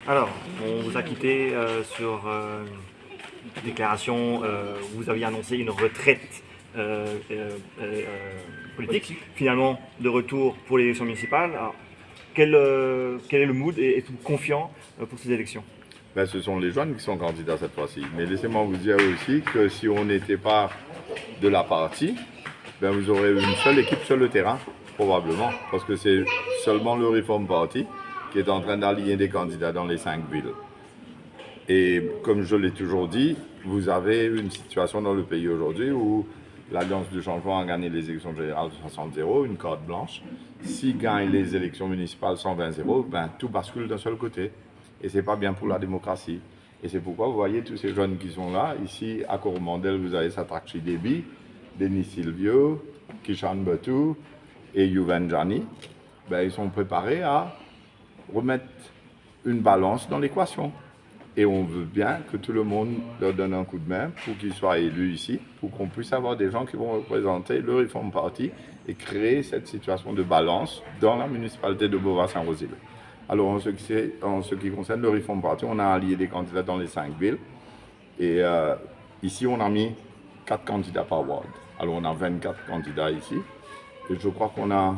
Alors, on vous a quitté sur une déclaration où vous aviez annoncé une retraite politique. Finalement, de retour pour l'élection municipale. Alors, quel est le mood et êtes-vous confiant pour ces élections? Ben, ce sont les jeunes qui sont candidats cette fois-ci. Mais laissez-moi vous dire aussi que si on n'était pas de la partie, ben vous aurez une seule équipe sur le terrain, probablement, parce que c'est seulement le Reform Party qui est en train d'aligner des candidats dans les 5 villes. Et comme je l'ai toujours dit, vous avez une situation dans le pays aujourd'hui où l'Alliance du Changement a gagné les élections générales 60-0, une carte blanche. S'ils gagnent les élections municipales 120-0, ben, tout bascule d'un seul côté. Et ce n'est pas bien pour la démocratie. Et c'est pourquoi vous voyez tous ces jeunes qui sont là. Ici, à Coromandel, vous avez Satrachi Debi, Denis Silvio, Kishan Batu et Yuvan Jani. Ben, ils sont préparés à remettre une balance dans l'équation. Et on veut bien que tout le monde leur donne un coup de main pour qu'ils soient élus ici, pour qu'on puisse avoir des gens qui vont représenter le Reform Party et créer cette situation de balance dans la municipalité de Beauvoir-Saint-Rosile. Alors, en ce qui concerne le Reform Party, on a allié des candidats dans les 5 villes. Et ici, on a mis 4 candidats par ward. Alors, on a 24 candidats ici. Et je crois qu'on a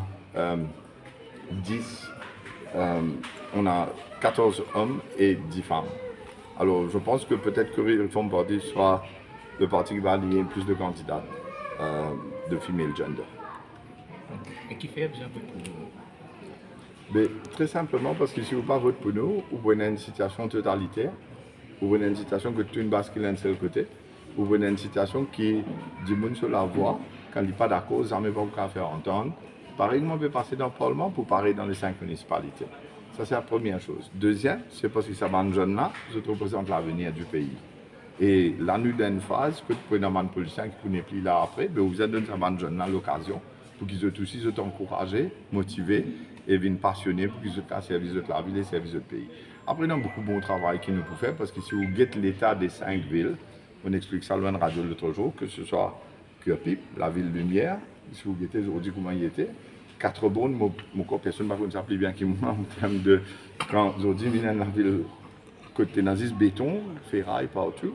14 hommes et 10 femmes. Alors, je pense que peut-être que le Reform Party soit le parti qui va allier plus de candidats de female gender. Et qui fait bien pour nous? Mais très simplement parce que si vous ne votez pas pour nous, vous venez une situation totalitaire, vous venez une situation que tout une bascule d'un seul côté, vous venez une situation qui dit monde sur la voie, quand il n'est pas d'accord, ça ne peut pas faire entendre. Pareil, on peut passer dans le Parlement pour parler dans les 5 municipalités. Ça, c'est la première chose. Deuxième, c'est parce que ça va jeune là, je représente l'avenir du pays. Et la nuit d'une phase, que vous pouvez demander aux policiers qui ne plus là après, ben vous êtes donné à jeune là l'occasion pour qu'ils soient aussi encouragés, motivés et viennent passionnés pour qu'ils soient service de la ville et service du pays. Après, il y a beaucoup de bon travail qui nous peut faire parce que si vous guettez l'état des 5 villes, on explique ça dans la radio l'autre jour, que ce soit Curpip, la ville lumière, si vous guettez aujourd'hui comment il était, 4 bonnes, mon corps, personne ne va s'appeler bien qui moi en termes de. Quand aujourd'hui, il y a la ville côté nazis, béton, ferraille partout.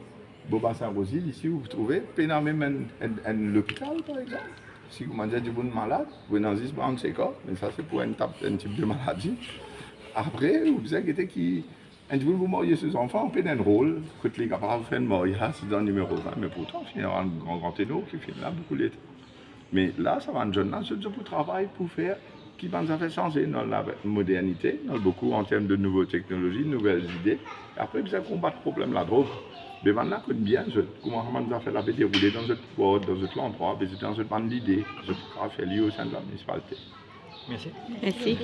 Beauvoir-Saint-Rosile, ici, vous trouvez, pénal même un hôpital, par exemple. Si vous mangez du bon malade, vous n'avez pas un séquence, mais ça, c'est pour un type de maladie. Après, vous inquiétez qui. Un jour, vous mariez ses enfants, on paie un rôle, que les capables de faire un mariage, c'est dans le numéro 20, mais pourtant, il y a un grand ténor qui fait là beaucoup l'état. Mais là, ça va un jeune, c'est pour travail pour faire, qui va nous faire changer dans la modernité, dans beaucoup en termes de nouvelles technologies, de nouvelles idées. Et après, vous allez combattre le problème la drogue. Mais maintenant, que bien, comment on va faire la dérouler dans ce sport, dans ce endroit, dans ce bande d'idées, je peux faire lié au sein de la municipalité. Merci. Merci.